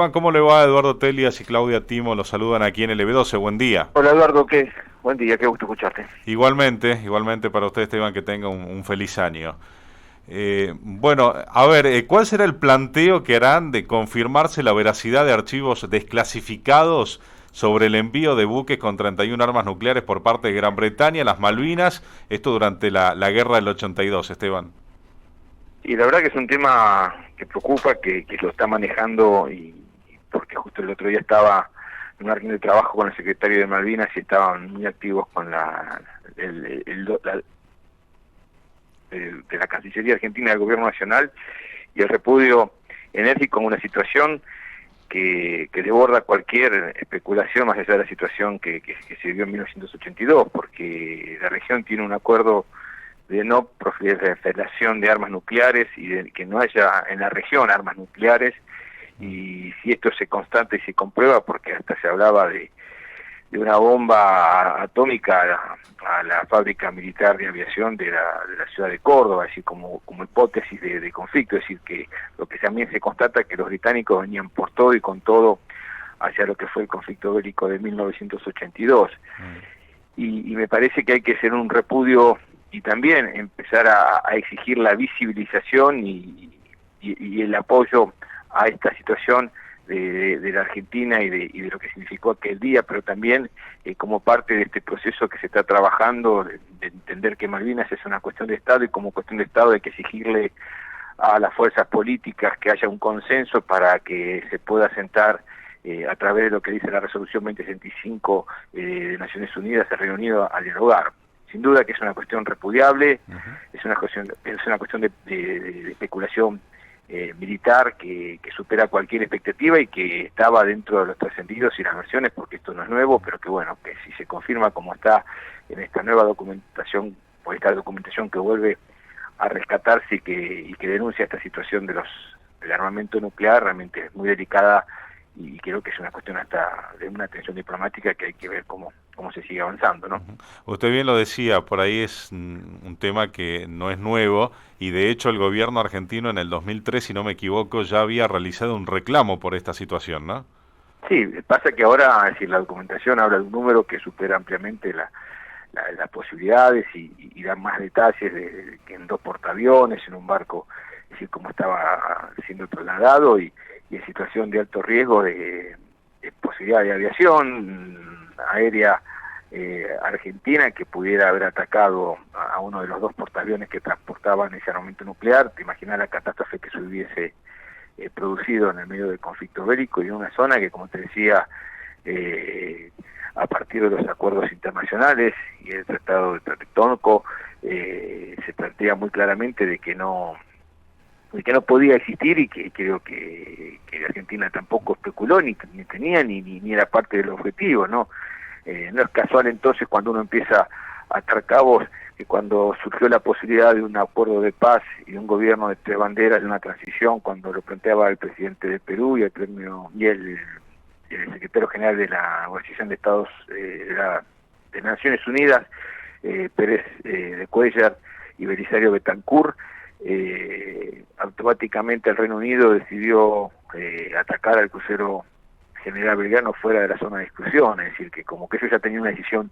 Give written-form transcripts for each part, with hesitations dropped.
¿Cómo le va? Eduardo Telias y Claudia Timo los saludan aquí en LB12. Buen día. Hola Eduardo, buen día, qué gusto escucharte. Igualmente para usted, Esteban, que tenga un feliz año. Bueno, a ver, ¿cuál será el planteo que harán de confirmarse la veracidad de archivos desclasificados sobre el envío de buques con 31 armas nucleares por parte de Gran Bretaña a las Malvinas, esto durante la guerra del 82, Esteban? Y la verdad que es un tema que preocupa, que lo está manejando, y porque justo el otro día estaba en una reunión de trabajo con el secretario de Malvinas y estaban muy activos con de la Cancillería Argentina del Gobierno Nacional, y el repudio enérgico en una situación que desborda cualquier especulación más allá de la situación que se dio en 1982, porque la región tiene un acuerdo de no proliferación de armas nucleares y de que no haya en la región armas nucleares. Y si esto se constata y se comprueba, porque hasta se hablaba de una bomba atómica a la fábrica militar de aviación de la ciudad de Córdoba, así como hipótesis de conflicto, es decir, que lo que también se constata es que los británicos venían por todo y con todo hacia lo que fue el conflicto bélico de 1982. Y me parece que hay que hacer un repudio y también empezar a exigir la visibilización y el apoyo a esta situación de la Argentina y de lo que significó aquel día, pero también como parte de este proceso que se está trabajando de entender que Malvinas es una cuestión de Estado, y como cuestión de Estado hay que exigirle a las fuerzas políticas que haya un consenso para que se pueda sentar a través de lo que dice la resolución 2065 de Naciones Unidas, el Reino Unido, a dialogar. Sin duda que es una cuestión repudiable, es una cuestión de especulación militar que supera cualquier expectativa y que estaba dentro de los trascendidos y las versiones, porque esto no es nuevo, pero que bueno, que si se confirma como está en esta nueva documentación, o esta documentación que vuelve a rescatarse y que denuncia esta situación del armamento nuclear, realmente es muy delicada, y creo que es una cuestión hasta de una atención diplomática que hay que ver cómo se sigue avanzando, ¿no? Usted bien lo decía, por ahí es un tema que no es nuevo, y de hecho el gobierno argentino en el 2003, si no me equivoco, ya había realizado un reclamo por esta situación, ¿no? Sí, pasa que ahora, es decir, la documentación habla de un número que supera ampliamente las posibilidades, y da más detalles de que en 2 portaaviones, en un barco, es decir, cómo estaba siendo trasladado, y en situación de alto riesgo de posibilidad de aviación aérea argentina, que pudiera haber atacado a uno de los 2 portaaviones que transportaban ese armamento nuclear. Te imaginas la catástrofe que se hubiese producido en el medio del conflicto bélico, y en una zona que, como te decía, a partir de los acuerdos internacionales y el Tratado de Tlatelolco, se plantea muy claramente de que no podía existir, y que creo que Argentina tampoco especuló, ni tenía, ni era parte del objetivo, ¿no? No es casual entonces cuando uno empieza a atar cabos, que cuando surgió la posibilidad de un acuerdo de paz y de un gobierno de 3 banderas, de una transición, cuando lo planteaba el presidente de Perú y el secretario general de la Organización de Estados de Naciones Unidas, Pérez de Cuellar y Belisario Betancur, automáticamente el Reino Unido decidió atacar al crucero General Belgrano fuera de la zona de exclusión, es decir, que como que ellos ya tenían una decisión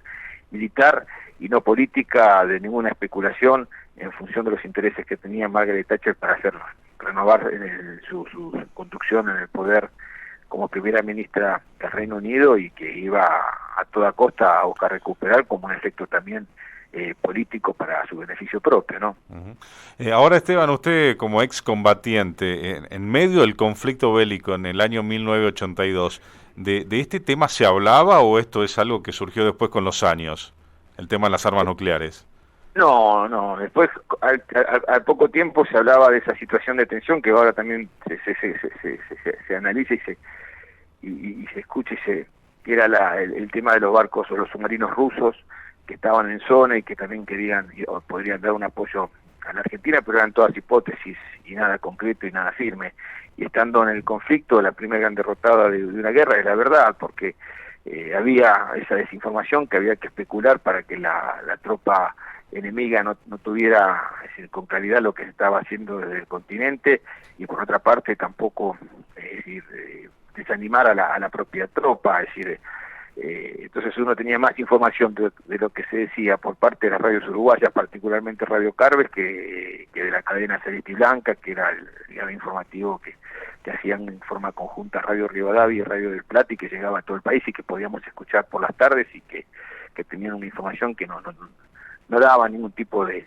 militar y no política de ninguna especulación, en función de los intereses que tenía Margaret Thatcher para renovar su conducción en el poder como primera ministra del Reino Unido, y que iba a toda costa a buscar recuperar como un efecto también político para su beneficio propio, ¿no? Ahora, Esteban, usted como excombatiente, en medio del conflicto bélico en el año 1982, ¿de este tema se hablaba o esto es algo que surgió después con los años, el tema de las armas nucleares? No, después al poco tiempo se hablaba de esa situación de tensión, que ahora también se analiza y se escucha, que era el tema de los barcos o los submarinos rusos que estaban en zona y que también querían o podrían dar un apoyo a la Argentina, pero eran todas hipótesis y nada concreto y nada firme. Y estando en el conflicto, la primera gran derrotada de una guerra es la verdad, porque había esa desinformación que había que especular para que la tropa enemiga no tuviera, es decir, con claridad lo que se estaba haciendo desde el continente, y por otra parte tampoco, es decir, desanimar a la propia tropa, es decir, entonces uno tenía más información de lo que se decía por parte de las radios uruguayas, particularmente Radio Carves, que de la cadena Celeste y Blanca, que era el informativo que hacían en forma conjunta Radio Rivadavia y Radio del Plata, y que llegaba a todo el país y que podíamos escuchar por las tardes, y que tenían una información que no daba ningún tipo de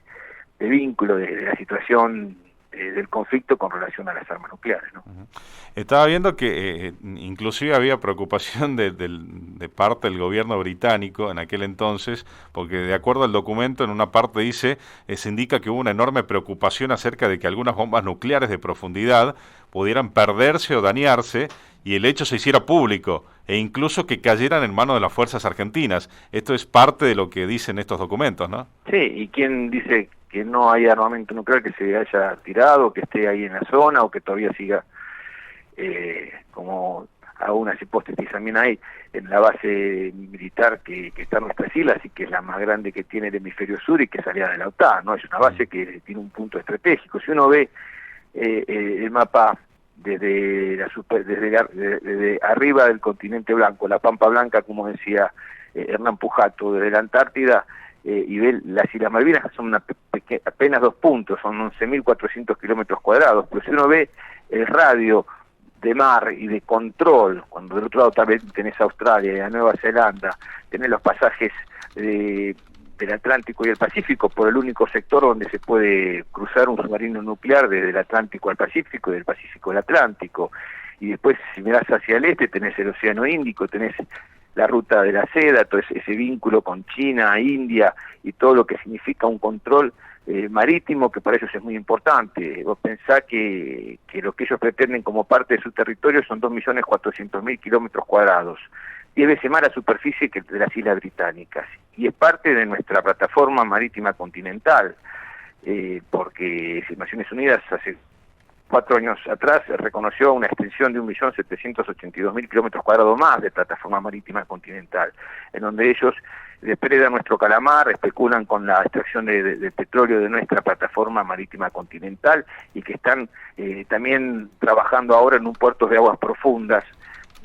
vínculo de la situación del conflicto con relación a las armas nucleares, ¿no? Estaba viendo que inclusive había preocupación de parte del gobierno británico en aquel entonces, porque de acuerdo al documento en una parte dice, se indica que hubo una enorme preocupación acerca de que algunas bombas nucleares de profundidad pudieran perderse o dañarse, y el hecho se hiciera público, e incluso que cayeran en manos de las fuerzas argentinas. Esto es parte de lo que dicen estos documentos, ¿no? Sí, ¿y quién dice que no hay armamento nuclear que se haya tirado, que esté ahí en la zona, o que todavía siga, como algunas hipótesis también hay, en la base militar que está en nuestras islas, y que es la más grande que tiene el hemisferio sur y que salía de la OTAN, ¿no? Es una base que tiene un punto estratégico. Si uno ve el mapa desde arriba del continente blanco, la Pampa Blanca, como decía Hernán Pujato, desde la Antártida, y ve las Islas Malvinas, que son apenas 2 puntos, son 11.400 kilómetros cuadrados, pero si uno ve el radio de mar y de control, cuando del otro lado también tenés Australia y a Nueva Zelanda, tenés los pasajes del Atlántico y el Pacífico, por el único sector donde se puede cruzar un submarino nuclear desde el Atlántico al Pacífico y del Pacífico al Atlántico, y después si mirás hacia el este tenés el Océano Índico, tenés la ruta de la seda, todo ese vínculo con China, India, y todo lo que significa un control marítimo, que para ellos es muy importante. Vos pensás que lo que ellos pretenden como parte de su territorio son 2.400.000 kilómetros cuadrados, 10 veces más la superficie que de las Islas Británicas, y es parte de nuestra plataforma marítima continental, porque Naciones Unidas hace 4 años atrás reconoció una extensión de 1.782.000 kilómetros cuadrados más de plataforma marítima continental, en donde ellos depredan nuestro calamar, especulan con la extracción de petróleo de nuestra plataforma marítima continental, y que están también trabajando ahora en un puerto de aguas profundas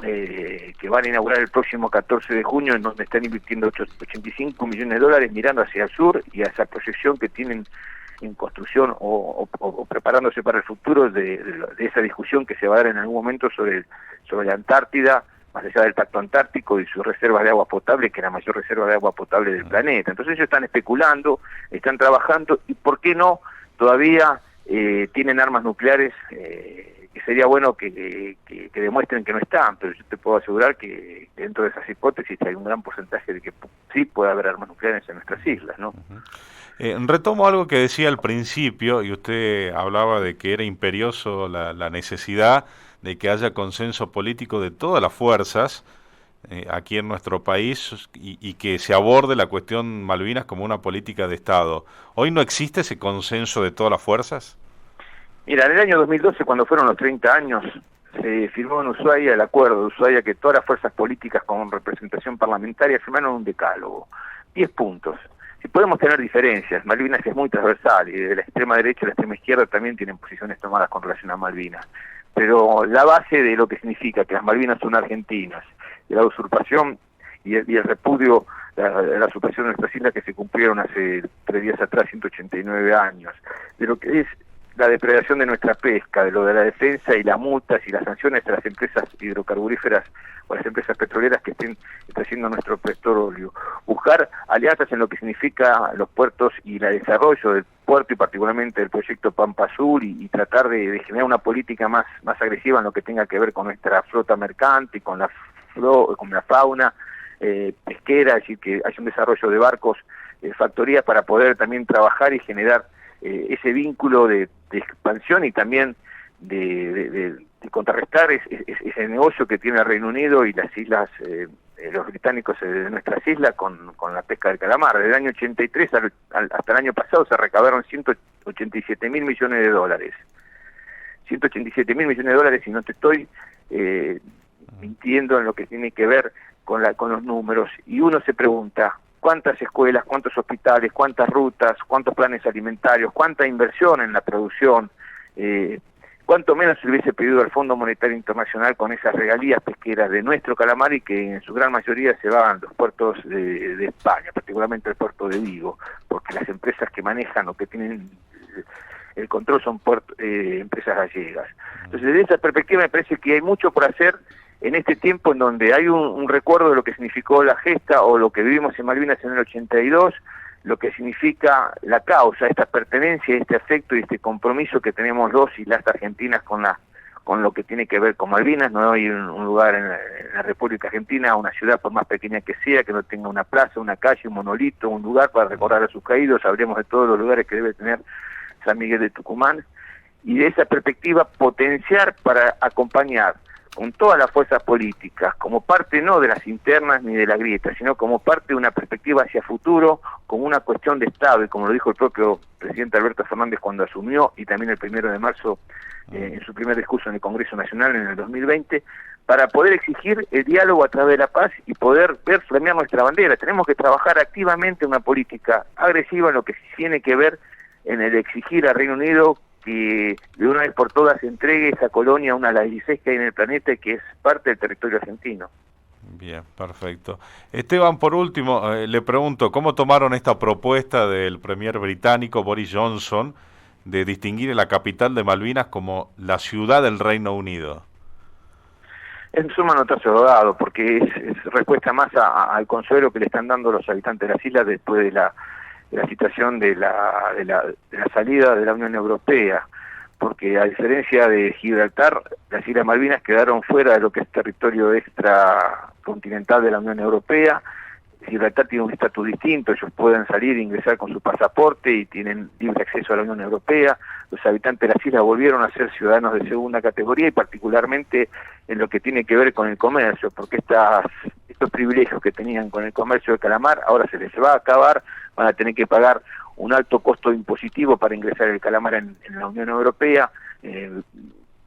que van a inaugurar el próximo 14 de junio, en donde están invirtiendo 85 millones de dólares mirando hacia el sur y a esa proyección que tienen en construcción o preparándose para el futuro de esa discusión que se va a dar en algún momento sobre la Antártida, más allá del Pacto Antártico y sus reservas de agua potable, que es la mayor reserva de agua potable del planeta. Entonces ellos están especulando, están trabajando, y ¿por qué no? Todavía tienen armas nucleares, que sería bueno que demuestren que no están, pero yo te puedo asegurar que dentro de esas hipótesis hay un gran porcentaje de que sí puede haber armas nucleares en nuestras islas, ¿no? Retomo algo que decía al principio, y usted hablaba de que era imperioso la necesidad de que haya consenso político de todas las fuerzas aquí en nuestro país, y que se aborde la cuestión Malvinas como una política de Estado. ¿Hoy no existe ese consenso de todas las fuerzas? Mira, en el año 2012, cuando fueron los 30 años, se firmó en Ushuaia el acuerdo de Ushuaia, que todas las fuerzas políticas con representación parlamentaria firmaron un decálogo, 10 puntos. Si podemos tener diferencias, Malvinas es muy transversal, y de la extrema derecha y la extrema izquierda también tienen posiciones tomadas con relación a Malvinas, pero la base de lo que significa que las Malvinas son argentinas, de la usurpación y el repudio de la usurpación de nuestras islas, que se cumplieron hace 3 días atrás, 189 años, de lo que es la depredación de nuestra pesca, de lo de la defensa y las multas y las sanciones de las empresas hidrocarburíferas o las empresas petroleras que estén extrayendo nuestro petróleo. Buscar alianzas en lo que significa los puertos y el desarrollo del puerto, y particularmente del proyecto Pampa Sur, y tratar de generar una política más agresiva en lo que tenga que ver con nuestra flota mercante y con la fauna pesquera, es decir, que haya un desarrollo de barcos, factorías, para poder también trabajar y generar ese vínculo de expansión, y también de contrarrestar ese negocio que tiene el Reino Unido y las islas, los británicos de nuestras islas con la pesca del calamar. Desde el año 83 hasta el año pasado se recabaron 187.000 millones de dólares. 187.000 millones de dólares, y no te estoy mintiendo en lo que tiene que ver con los números. Y uno se pregunta, ¿cuántas escuelas, cuántos hospitales, cuántas rutas, cuántos planes alimentarios, cuánta inversión en la producción, cuánto menos se le hubiese pedido al Fondo Monetario Internacional con esas regalías pesqueras de nuestro calamar y que en su gran mayoría se van a los puertos de España, particularmente el puerto de Vigo, porque las empresas que manejan o que tienen el control son empresas gallegas. Entonces, desde esa perspectiva me parece que hay mucho por hacer en este tiempo en donde hay un recuerdo de lo que significó la gesta o lo que vivimos en Malvinas en el 82, lo que significa la causa, esta pertenencia, este afecto y este compromiso que tenemos los y las argentinas con lo que tiene que ver con Malvinas. No hay un lugar en la República Argentina, una ciudad por más pequeña que sea, que no tenga una plaza, una calle, un monolito, un lugar para recordar a sus caídos. Hablemos de todos los lugares que debe tener San Miguel de Tucumán, y de esa perspectiva potenciar para acompañar con todas las fuerzas políticas, como parte no de las internas ni de la grieta, sino como parte de una perspectiva hacia futuro, como una cuestión de Estado, y como lo dijo el propio presidente Alberto Fernández cuando asumió, y también el 1 de marzo en su primer discurso en el Congreso Nacional en el 2020, para poder exigir el diálogo a través de la paz y poder ver flamear nuestra bandera. Tenemos que trabajar activamente una política agresiva en lo que tiene que ver en el exigir al Reino Unido que de una vez por todas entregue esa colonia, una de las 16 que hay en el planeta y que es parte del territorio argentino. Bien, perfecto. Esteban, por último, le pregunto, ¿cómo tomaron esta propuesta del premier británico Boris Johnson de distinguir la capital de Malvinas como la ciudad del Reino Unido? En suma notario dado, porque es respuesta más al consuelo que le están dando los habitantes de las islas después de la situación de la salida de la Unión Europea, porque a diferencia de Gibraltar, las Islas Malvinas quedaron fuera de lo que es territorio extracontinental de la Unión Europea. Gibraltar tiene un estatus distinto, ellos pueden salir e ingresar con su pasaporte y tienen libre acceso a la Unión Europea. Los habitantes de las islas volvieron a ser ciudadanos de segunda categoría y particularmente en lo que tiene que ver con el comercio, porque estos privilegios que tenían con el comercio de calamar ahora se les va a acabar, van a tener que pagar un alto costo impositivo para ingresar el calamar en la Unión Europea.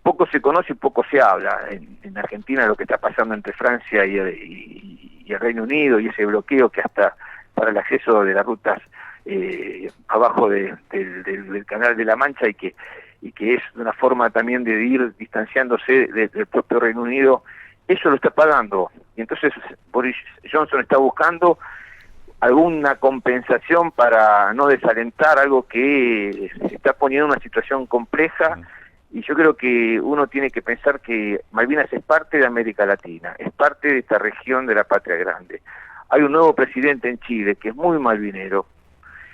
Poco se conoce y poco se habla en Argentina lo que está pasando entre Francia y el Reino Unido, y ese bloqueo que hasta para el acceso de las rutas abajo del Canal de la Mancha y que es una forma también de ir distanciándose del propio Reino Unido, eso lo está pagando. Y entonces Boris Johnson está buscando alguna compensación para no desalentar algo que se está poniendo en una situación compleja. Y yo creo que uno tiene que pensar que Malvinas es parte de América Latina, es parte de esta región de la Patria Grande. Hay un nuevo presidente en Chile que es muy malvinero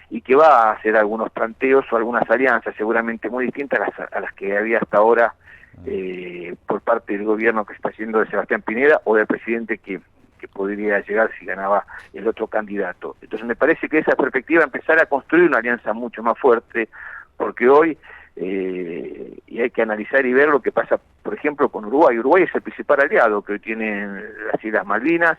y que va a hacer algunos planteos o algunas alianzas seguramente muy distintas a las que había hasta ahora por parte del gobierno que está haciendo de Sebastián Pineda o del presidente que podría llegar si ganaba el otro candidato. Entonces me parece que esa perspectiva empezar a construir una alianza mucho más fuerte, porque hoy y hay que analizar y ver lo que pasa, por ejemplo, con Uruguay. Uruguay es el principal aliado que hoy tienen las Islas Malvinas.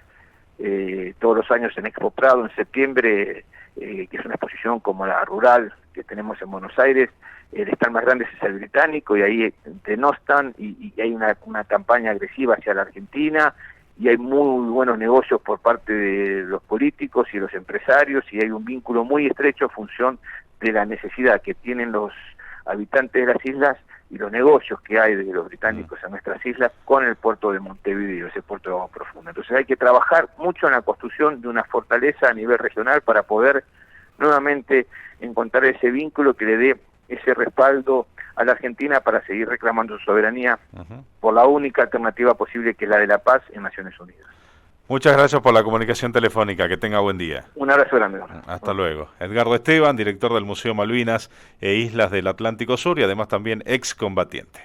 Todos los años en Expo Prado, en septiembre, que es una exposición como la rural que tenemos en Buenos Aires, el stand más grande es el británico, y ahí denostan y hay una campaña agresiva hacia la Argentina, y hay muy buenos negocios por parte de los políticos y los empresarios, y hay un vínculo muy estrecho en función de la necesidad que tienen los habitantes de las islas y los negocios que hay de los británicos en nuestras islas con el puerto de Montevideo, ese puerto de agua profunda. Entonces hay que trabajar mucho en la construcción de una fortaleza a nivel regional para poder nuevamente encontrar ese vínculo que le dé ese respaldo a la Argentina para seguir reclamando su soberanía por la única alternativa posible, que es la de la paz en Naciones Unidas. Muchas gracias por la comunicación telefónica, que tenga buen día. Un abrazo grande. Hasta luego. Edgardo Esteban, director del Museo Malvinas e Islas del Atlántico Sur y además también excombatiente.